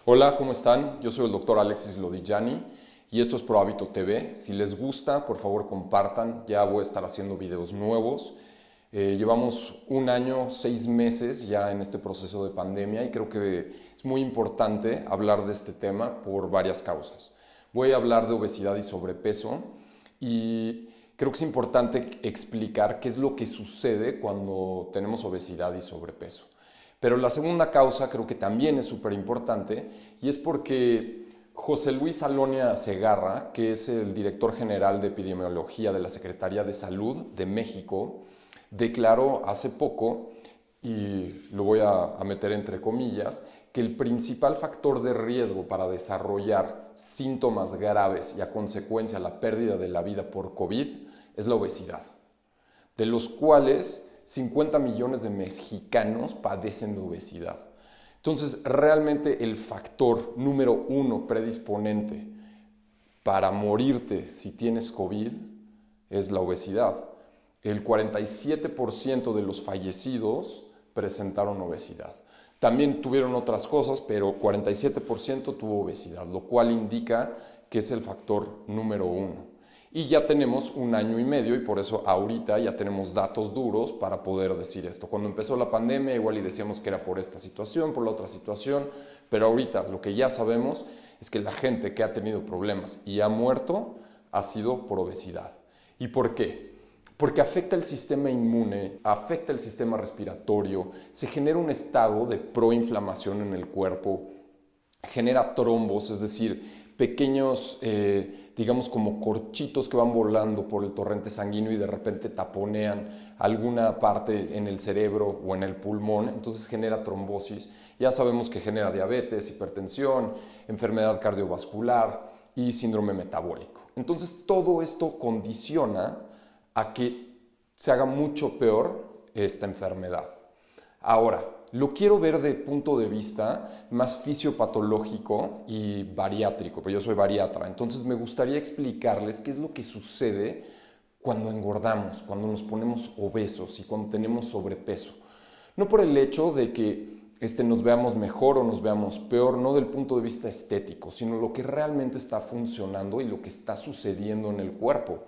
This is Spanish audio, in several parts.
Hola, ¿cómo están? Yo soy el doctor Alexis Lodigiani y esto es Pro Hábito TV. Si les gusta, por favor compartan, ya voy a estar haciendo videos nuevos. Llevamos un año, 6 meses ya en este proceso de pandemia y creo que es muy importante hablar de este tema por varias causas. Voy a hablar de obesidad y sobrepeso y creo que es importante explicar qué es lo que sucede cuando tenemos obesidad y sobrepeso. Pero la segunda causa creo que también es súper importante y es porque José Luis Alonia Segarra, que es el director general de epidemiología de la Secretaría de Salud de México, declaró hace poco, y lo voy a meter entre comillas, que el principal factor de riesgo para desarrollar síntomas graves y a consecuencia la pérdida de la vida por COVID es la obesidad, de los cuales 50 millones de mexicanos padecen de obesidad. Entonces, realmente el factor número uno predisponente para morirte si tienes COVID es la obesidad. El 47% de los fallecidos presentaron obesidad. También tuvieron otras cosas, pero 47% tuvo obesidad, lo cual indica que es el factor número uno. Y ya tenemos un año y medio y por eso ahorita ya tenemos datos duros para poder decir esto. Cuando empezó la pandemia igual y decíamos que era por esta situación, por la otra situación, pero ahorita lo que ya sabemos es que la gente que ha tenido problemas y ha muerto ha sido por obesidad. ¿Y por qué? Porque afecta el sistema inmune, afecta el sistema respiratorio, se genera un estado de proinflamación en el cuerpo, genera trombos, es decir, pequeños, digamos como corchitos que van volando por el torrente sanguíneo y de repente taponean alguna parte en el cerebro o en el pulmón, entonces genera trombosis. Ya sabemos que genera diabetes, hipertensión, enfermedad cardiovascular y síndrome metabólico. Entonces todo esto condiciona a que se haga mucho peor esta enfermedad. Ahora, lo quiero ver de punto de vista más fisiopatológico y bariátrico, pero yo soy bariatra, entonces me gustaría explicarles qué es lo que sucede cuando engordamos, cuando nos ponemos obesos y cuando tenemos sobrepeso. No por el hecho de que nos veamos mejor o nos veamos peor, no del punto de vista estético, sino lo que realmente está funcionando y lo que está sucediendo en el cuerpo,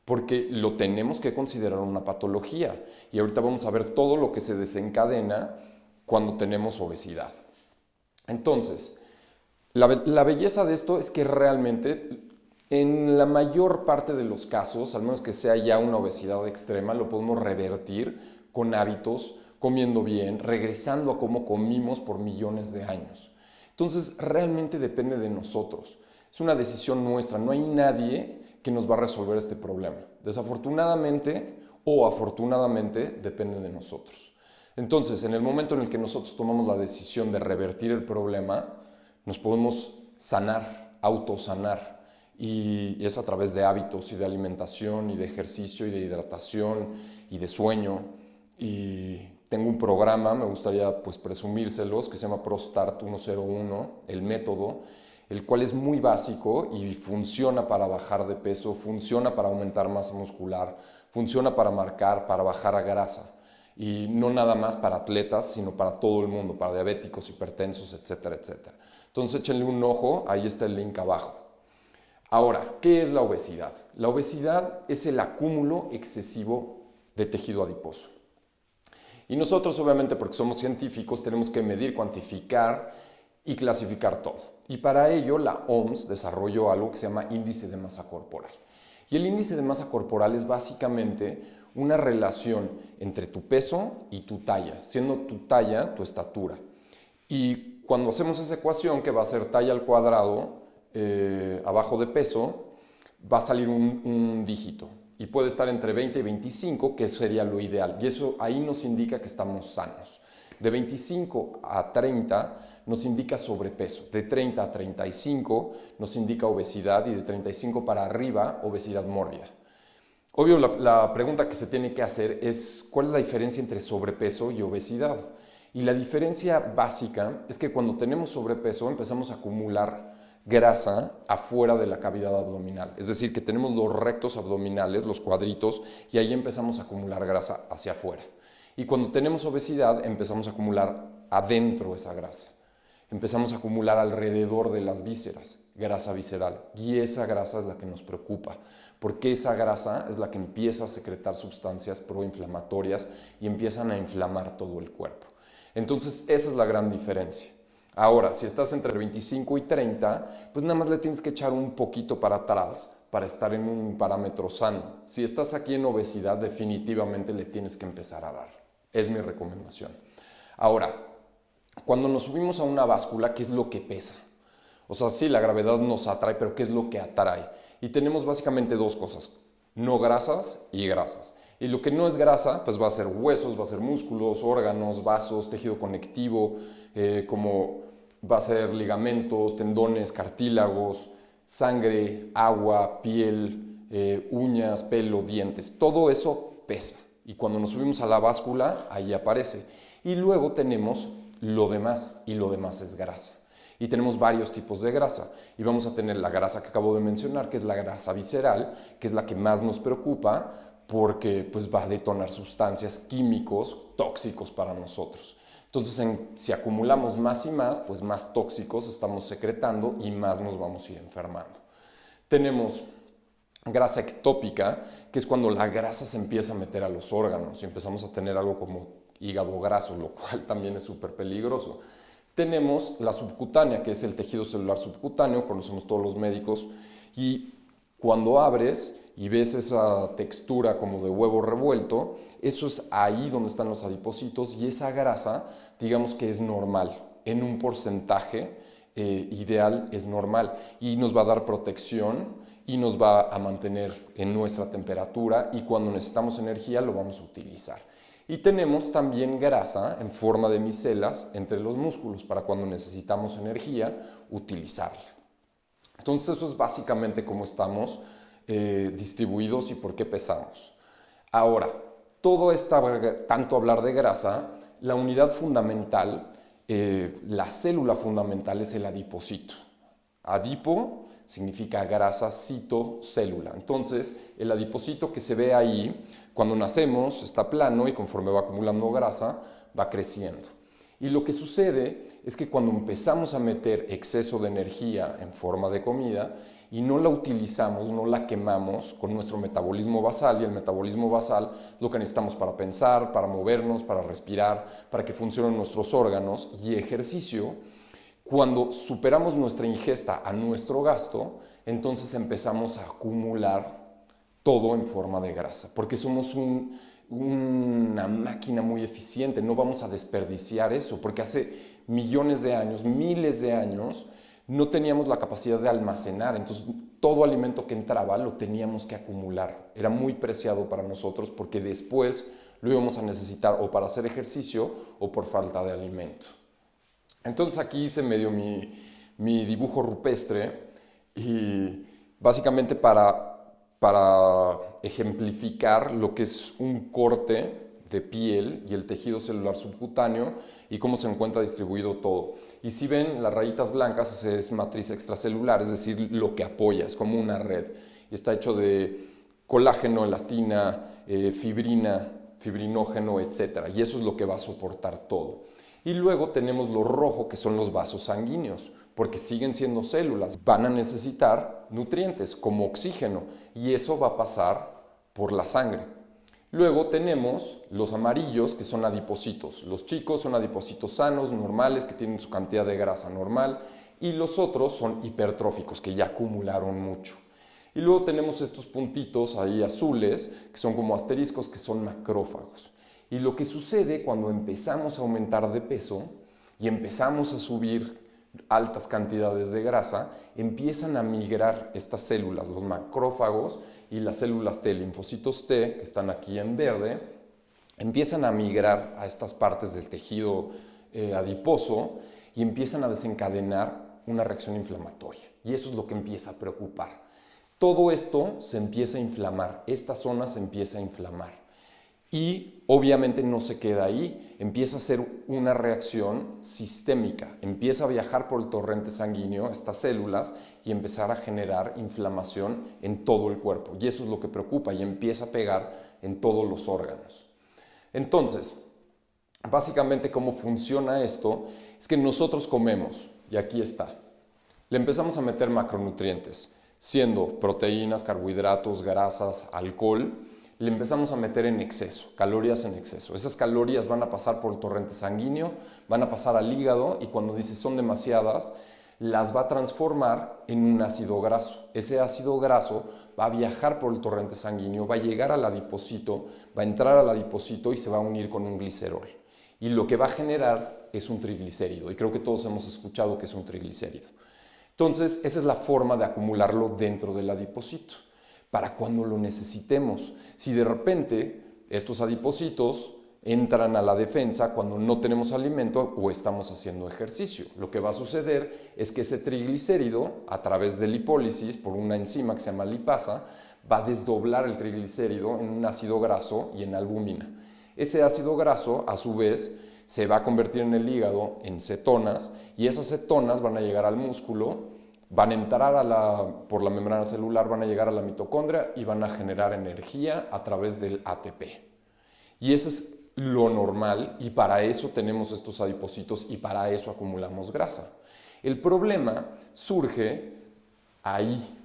porque lo tenemos que considerar una patología. Y ahorita vamos a ver todo lo que se desencadena cuando tenemos obesidad. Entonces, la belleza de esto es que realmente en la mayor parte de los casos, al menos que sea ya una obesidad extrema, lo podemos revertir con hábitos, comiendo bien, regresando a cómo comimos por millones de años. Entonces, realmente depende de nosotros. Es una decisión nuestra, no hay nadie que nos va a resolver este problema. Desafortunadamente o afortunadamente depende de nosotros. Entonces, en el momento en el que nosotros tomamos la decisión de revertir el problema, nos podemos sanar, autosanar. Y es a través de hábitos y de alimentación y de ejercicio y de hidratación y de sueño. Y tengo un programa, me gustaría pues presumírselos, que se llama ProStart 101, el método, el cual es muy básico y funciona para bajar de peso, funciona para aumentar masa muscular, funciona para marcar, para bajar a grasa. Y no nada más para atletas, sino para todo el mundo, para diabéticos, hipertensos, etcétera, etcétera. Entonces échenle un ojo, ahí está el link abajo. Ahora, ¿qué es la obesidad? La obesidad es el acúmulo excesivo de tejido adiposo. Y nosotros, obviamente, porque somos científicos, tenemos que medir, cuantificar y clasificar todo. Y para ello la OMS desarrolló algo que se llama índice de masa corporal. Y el índice de masa corporal es básicamente una relación entre tu peso y tu talla, siendo tu talla tu estatura. Y cuando hacemos esa ecuación, que va a ser talla al cuadrado abajo de peso, va a salir un dígito. Y puede estar entre 20 y 25, que sería lo ideal. Y eso ahí nos indica que estamos sanos. De 25 a 30 nos indica sobrepeso, de 30 a 35 nos indica obesidad y de 35 para arriba obesidad mórbida. Obvio, la pregunta que se tiene que hacer es ¿cuál es la diferencia entre sobrepeso y obesidad? Y la diferencia básica es que cuando tenemos sobrepeso empezamos a acumular grasa afuera de la cavidad abdominal. Es decir, que tenemos los rectos abdominales, los cuadritos, y ahí empezamos a acumular grasa hacia afuera. Y cuando tenemos obesidad empezamos a acumular adentro esa grasa. empezamos a acumular alrededor de las vísceras, grasa visceral. Y esa grasa es la que nos preocupa, porque esa grasa es la que empieza a secretar sustancias proinflamatorias y empiezan a inflamar todo el cuerpo. Entonces, esa es la gran diferencia. Ahora, si estás entre 25 y 30, pues nada más le tienes que echar un poquito para atrás para estar en un parámetro sano. Si estás aquí en obesidad, definitivamente le tienes que empezar a dar. Es mi recomendación. Ahora, cuando nos subimos a una báscula, ¿qué es lo que pesa? O sea, sí, la gravedad nos atrae, pero ¿qué es lo que atrae? Y tenemos básicamente dos cosas, no grasas y grasas. Y lo que no es grasa, pues va a ser huesos, va a ser músculos, órganos, vasos, tejido conectivo, como va a ser ligamentos, tendones, cartílagos, sangre, agua, piel, uñas, pelo, dientes. Todo eso pesa. Y cuando nos subimos a la báscula, ahí aparece. Y luego tenemos lo demás, y lo demás es grasa. Y tenemos varios tipos de grasa. Y vamos a tener la grasa que acabo de mencionar, que es la grasa visceral, que es la que más nos preocupa, porque pues, va a detonar sustancias químicos tóxicos para nosotros. Entonces, si acumulamos más y más, pues más tóxicos estamos secretando y más nos vamos a ir enfermando. Tenemos grasa ectópica, que es cuando la grasa se empieza a meter a los órganos y empezamos a tener algo como hígado graso, lo cual también es súper peligroso. Tenemos la subcutánea, que es el tejido celular subcutáneo, conocemos todos los médicos, y cuando abres y ves esa textura como de huevo revuelto, eso es ahí donde están los adipocitos y esa grasa, digamos que es normal, en un porcentaje ideal es normal y nos va a dar protección y nos va a mantener en nuestra temperatura y cuando necesitamos energía lo vamos a utilizar. Y tenemos también grasa en forma de micelas entre los músculos para cuando necesitamos energía utilizarla. Entonces eso es básicamente cómo estamos distribuidos y por qué pesamos. Ahora, tanto hablar de grasa, la unidad fundamental, la célula fundamental es el adipocito. Adipo significa grasa, cito, célula. Entonces, el adipocito que se ve ahí, cuando nacemos, está plano y conforme va acumulando grasa, va creciendo. Y lo que sucede es que cuando empezamos a meter exceso de energía en forma de comida y no la utilizamos, no la quemamos con nuestro metabolismo basal, y el metabolismo basal es lo que necesitamos para pensar, para movernos, para respirar, para que funcionen nuestros órganos y ejercicio, cuando superamos nuestra ingesta a nuestro gasto, entonces empezamos a acumular todo en forma de grasa, porque somos una máquina muy eficiente, no vamos a desperdiciar eso, porque hace millones de años, miles de años, no teníamos la capacidad de almacenar, entonces todo alimento que entraba lo teníamos que acumular, era muy preciado para nosotros porque después lo íbamos a necesitar o para hacer ejercicio o por falta de alimento. Entonces aquí hice medio mi dibujo rupestre y básicamente para ejemplificar lo que es un corte de piel y el tejido celular subcutáneo y cómo se encuentra distribuido todo. Y si ven las rayitas blancas, es matriz extracelular, es decir, lo que apoya, es como una red. Está hecho de colágeno, elastina, fibrina, fibrinógeno, etc. Y eso es lo que va a soportar todo. Y luego tenemos lo rojo, que son los vasos sanguíneos, porque siguen siendo células, van a necesitar nutrientes como oxígeno y eso va a pasar por la sangre. Luego tenemos los amarillos, que son adipocitos. Los chicos son adipocitos sanos, normales, que tienen su cantidad de grasa normal, y los otros son hipertróficos, que ya acumularon mucho. Y luego tenemos estos puntitos ahí azules, que son como asteriscos, que son macrófagos. Y lo que sucede cuando empezamos a aumentar de peso y empezamos a subir altas cantidades de grasa, empiezan a migrar estas células, los macrófagos y las células T, linfocitos T, que están aquí en verde, empiezan a migrar a estas partes del tejido adiposo y empiezan a desencadenar una reacción inflamatoria. Y eso es lo que empieza a preocupar. Todo esto se empieza a inflamar, esta zona se empieza a inflamar. Y obviamente no se queda ahí, empieza a ser una reacción sistémica, empieza a viajar por el torrente sanguíneo, estas células, y empezar a generar inflamación en todo el cuerpo. Y eso es lo que preocupa y empieza a pegar en todos los órganos. Entonces, básicamente cómo funciona esto, Es que nosotros comemos, y aquí está, le empezamos a meter macronutrientes, siendo proteínas, carbohidratos, grasas, alcohol, le empezamos a meter en exceso, calorías en exceso. Esas calorías van a pasar por el torrente sanguíneo, van a pasar al hígado y cuando dice son demasiadas, las va a transformar en un ácido graso. Ese ácido graso va a viajar por el torrente sanguíneo, va a llegar al adipocito, va a entrar al adipocito y se va a unir con un glicerol. Y lo que va a generar es un triglicérido. Y creo que todos hemos escuchado que es un triglicérido. Entonces, esa es la forma de acumularlo dentro del adipocito, para cuando lo necesitemos. Si de repente estos adipocitos entran a la defensa cuando no tenemos alimento o estamos haciendo ejercicio, lo que va a suceder es que ese triglicérido, a través de lipólisis por una enzima que se llama lipasa, va a desdoblar el triglicérido en un ácido graso y en albúmina. Ese ácido graso, a su vez, se va a convertir en el hígado en cetonas y esas cetonas van a llegar al músculo, van a entrar por la membrana celular, van a llegar a la mitocondria y van a generar energía a través del ATP. Y eso es lo normal y para eso tenemos estos adipocitos y para eso acumulamos grasa. El problema surge ahí,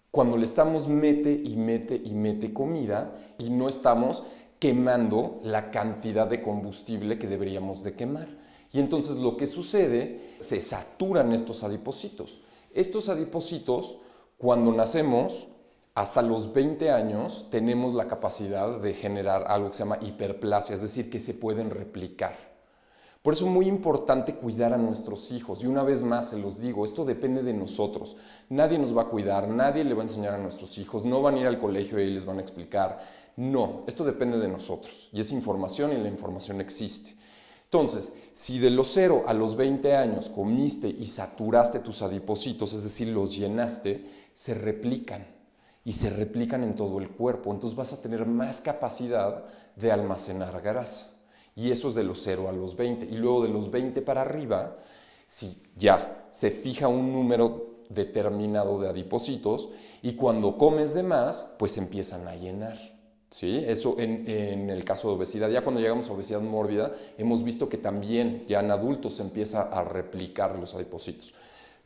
cuando le estamos mete y mete comida y no estamos quemando la cantidad de combustible que deberíamos de quemar. Y entonces lo que sucede, se saturan estos adipocitos. Estos adipocitos, cuando nacemos, hasta los 20 años, tenemos la capacidad de generar algo que se llama hiperplasia, es decir, que se pueden replicar. Por eso es muy importante cuidar a nuestros hijos. Y una vez más se los digo, esto depende de nosotros. Nadie nos va a cuidar, nadie le va a enseñar a nuestros hijos, no van a ir al colegio y les van a explicar. No, esto depende de nosotros. Y es información y la información existe. Entonces, si de los 0 a los 20 años comiste y saturaste tus adipocitos, es decir, los llenaste, se replican y se replican en todo el cuerpo. Entonces vas a tener más capacidad de almacenar grasa. Y eso es de los 0 a los 20. Y luego de los 20 para arriba, si ya se fija un número determinado de adipocitos y cuando comes de más, pues empiezan a llenar. ¿Sí? Eso en el caso de obesidad. Ya cuando llegamos a obesidad mórbida, hemos visto que también ya en adultos se empieza a replicar los adipocitos.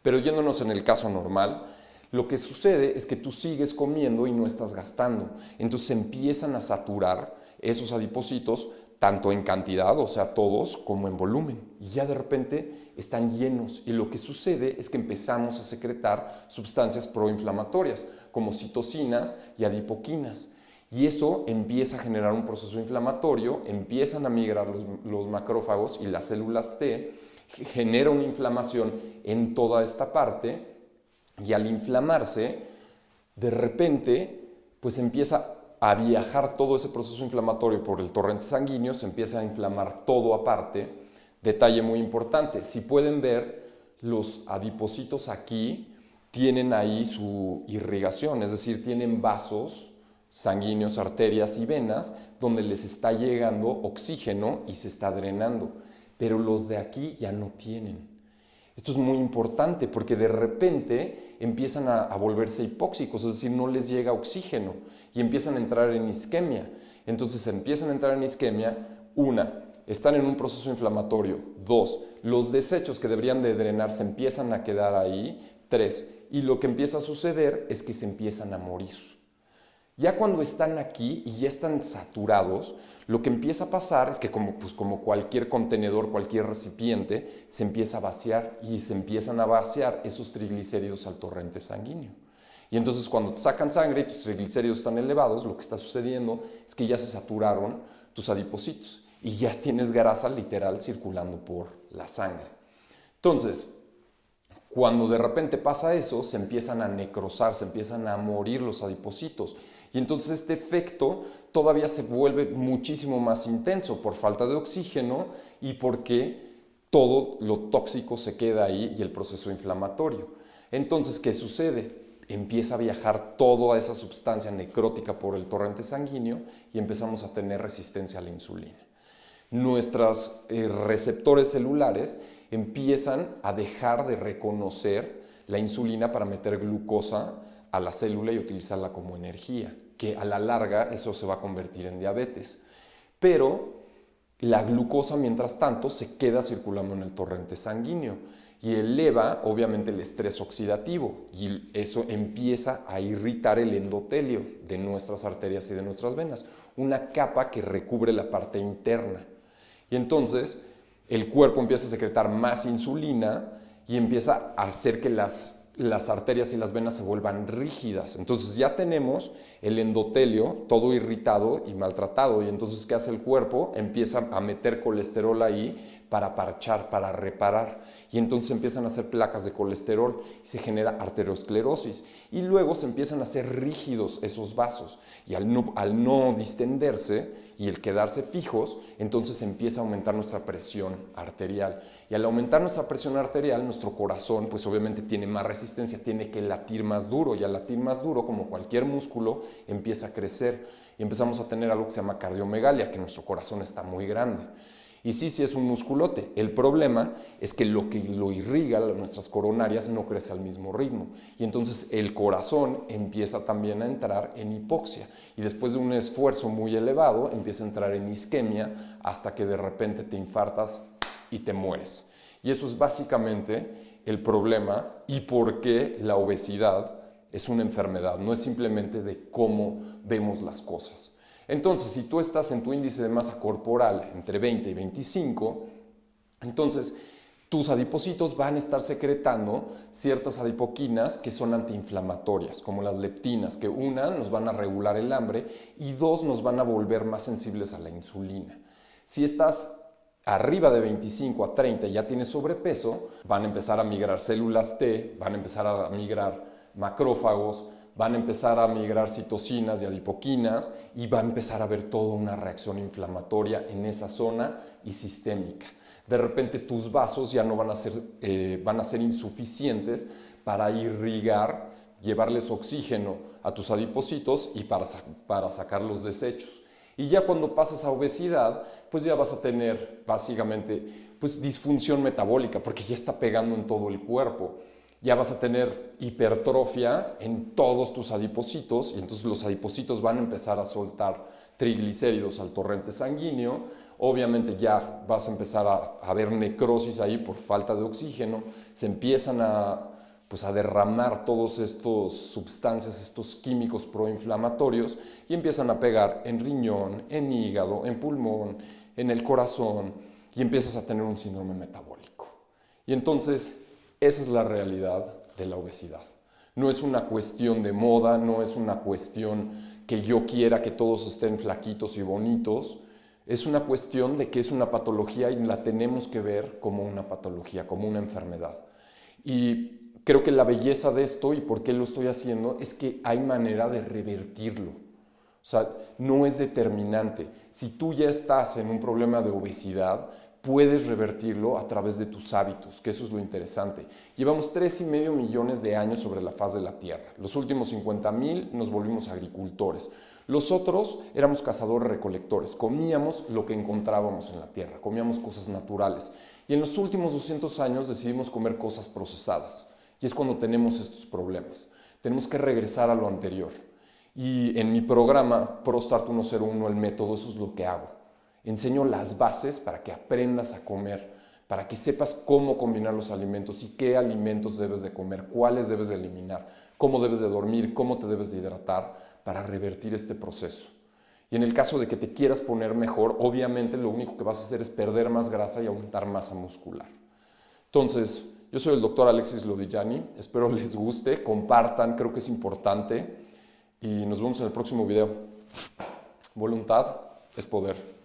Pero yéndonos en el caso normal, lo que sucede es que tú sigues comiendo y no estás gastando. Entonces se empiezan a saturar esos adipocitos, tanto en cantidad, o sea, todos, como en volumen. Y ya de repente están llenos. Y lo que sucede es que empezamos a secretar sustancias proinflamatorias, como citocinas y adipoquinas. Y eso empieza a generar un proceso inflamatorio, empiezan a migrar los macrófagos y las células T, genera una inflamación en toda esta parte y al inflamarse, de repente, pues empieza a viajar todo ese proceso inflamatorio por el torrente sanguíneo, se empieza a inflamar todo aparte. Detalle muy importante, si pueden ver, los adipocitos aquí tienen ahí su irrigación, es decir, tienen vasos sanguíneos, arterias y venas, donde les está llegando oxígeno y se está drenando. Pero los de aquí ya no tienen. Esto es muy importante porque de repente empiezan a volverse hipóxicos, es decir, no les llega oxígeno y empiezan a entrar en isquemia. Entonces empiezan a entrar en isquemia, están en un proceso inflamatorio, 2, los desechos que deberían de drenar se empiezan a quedar ahí, 3, y lo que empieza a suceder es que se empiezan a morir. Ya cuando están aquí y ya están saturados, lo que empieza a pasar es que como cualquier contenedor, cualquier recipiente, se empieza a vaciar y se empiezan a vaciar esos triglicéridos al torrente sanguíneo. Y entonces cuando te sacan sangre y tus triglicéridos están elevados, lo que está sucediendo es que ya se saturaron tus adipocitos y ya tienes grasa literal circulando por la sangre. Entonces, cuando de repente pasa eso, se empiezan a necrosar, se empiezan a morir los adipocitos. Y entonces este efecto todavía se vuelve muchísimo más intenso por falta de oxígeno y porque todo lo tóxico se queda ahí y el proceso inflamatorio. Entonces, ¿qué sucede? Empieza a viajar toda esa sustancia necrótica por el torrente sanguíneo y empezamos a tener resistencia a la insulina. Nuestros receptores celulares empiezan a dejar de reconocer la insulina para meter glucosa a la célula y utilizarla como energía, que a la larga eso se va a convertir en diabetes. Pero la glucosa, mientras tanto, se queda circulando en el torrente sanguíneo y eleva, obviamente, el estrés oxidativo y eso empieza a irritar el endotelio de nuestras arterias y de nuestras venas, una capa que recubre la parte interna. Y entonces el cuerpo empieza a secretar más insulina y empieza a hacer que las arterias y las venas se vuelvan rígidas. Entonces ya tenemos el endotelio todo irritado y maltratado. Y entonces, ¿qué hace el cuerpo? Empieza a meter colesterol ahí para parchar, para reparar. Y entonces empiezan a hacer placas de colesterol y se genera arteriosclerosis. Y luego se empiezan a hacer rígidos esos vasos. Y al no distenderse y el quedarse fijos, entonces empieza a aumentar nuestra presión arterial. Y al aumentar nuestra presión arterial, nuestro corazón, pues obviamente tiene más resistencia, tiene que latir más duro. Y al latir más duro, como cualquier músculo, empieza a crecer. Y empezamos a tener algo que se llama cardiomegalia, que nuestro corazón está muy grande. Y sí es un musculote. El problema es que lo irriga, nuestras coronarias, no crece al mismo ritmo. Y entonces el corazón empieza también a entrar en hipoxia. Y después de un esfuerzo muy elevado, empieza a entrar en isquemia hasta que de repente te infartas y te mueres. Y eso es básicamente el problema y por qué la obesidad es una enfermedad. No es simplemente de cómo vemos las cosas. Entonces, si tú estás en tu índice de masa corporal entre 20 y 25, entonces tus adipocitos van a estar secretando ciertas adipoquinas que son antiinflamatorias, como las leptinas, que una, nos van a regular el hambre y dos, nos van a volver más sensibles a la insulina. Si estás arriba de 25 a 30 y ya tienes sobrepeso, van a empezar a migrar células T, van a empezar a migrar macrófagos, van a empezar a migrar citocinas y adipoquinas y va a empezar a haber toda una reacción inflamatoria en esa zona y sistémica. De repente tus vasos ya no van a ser insuficientes para irrigar, llevarles oxígeno a tus adipocitos y para sacar los desechos. Y ya cuando pasas a obesidad, pues ya vas a tener básicamente pues, disfunción metabólica porque ya está pegando en todo el cuerpo. Ya vas a tener hipertrofia en todos tus adipocitos y entonces los adipocitos van a empezar a soltar triglicéridos al torrente sanguíneo. Obviamente ya vas a empezar a ver necrosis ahí por falta de oxígeno. Se empiezan a derramar todos estos sustancias, estos químicos proinflamatorios y empiezan a pegar en riñón, en hígado, en pulmón, en el corazón y empiezas a tener un síndrome metabólico. Y entonces esa es la realidad de la obesidad. No es una cuestión de moda, no es una cuestión que yo quiera que todos estén flaquitos y bonitos. Es una cuestión de que es una patología y la tenemos que ver como una patología, como una enfermedad. Y creo que la belleza de esto y por qué lo estoy haciendo es que hay manera de revertirlo. O sea, no es determinante. Si tú ya estás en un problema de obesidad, puedes revertirlo a través de tus hábitos, que eso es lo interesante. Llevamos 3,5 millones de años sobre la faz de la Tierra. Los últimos 50,000 nos volvimos agricultores. Los otros éramos cazadores-recolectores, comíamos lo que encontrábamos en la Tierra, comíamos cosas naturales. Y en los últimos 200 años decidimos comer cosas procesadas. Y es cuando tenemos estos problemas. Tenemos que regresar a lo anterior. Y en mi programa ProStart 101, el método, eso es lo que hago. Enseño las bases para que aprendas a comer, para que sepas cómo combinar los alimentos y qué alimentos debes de comer, cuáles debes de eliminar, cómo debes de dormir, cómo te debes de hidratar para revertir este proceso. Y en el caso de que te quieras poner mejor, obviamente lo único que vas a hacer es perder más grasa y aumentar masa muscular. Entonces, yo soy el doctor Alexis Lodijani, espero les guste, compartan, creo que es importante y nos vemos en el próximo video. Voluntad es poder.